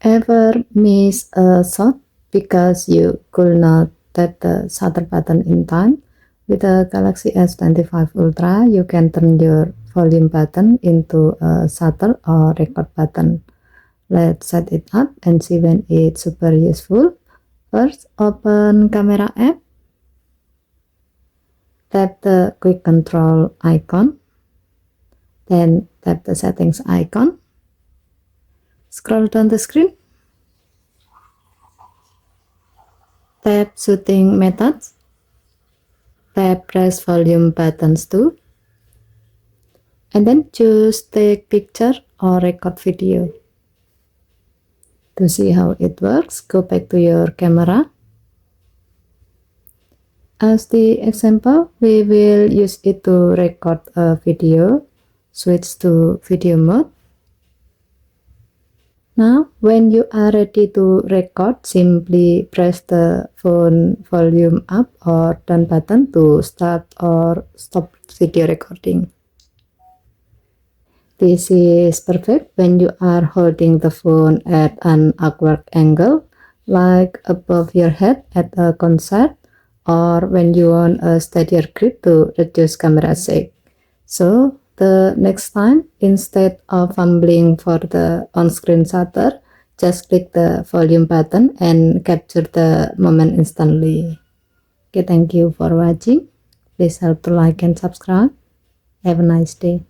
Ever miss a shot because you could not tap the shutter button in time? With the Galaxy S25 Ultra, you can turn your volume button into a shutter or record button. Let's set it up and see when it's super useful. First, open Camera app. Tap the quick control icon. Then tap the settings icon. Scroll down the screen. Tap shooting methods. Tap press volume buttons too. And then choose take picture or record video. To see how it works, go back to your camera. As the example, we will use it to record a video. Switch to video mode. Now, when you are ready to record, simply press the phone volume up or down button to start or stop video recording. This is perfect when you are holding the phone at an awkward angle, like above your head at a concert, or when you want a steadier grip to reduce camera shake. So, the next time, instead of fumbling for the on-screen shutter, just click the volume button and capture the moment instantly. Okay, thank you for watching. Please help to like and subscribe. Have a nice day.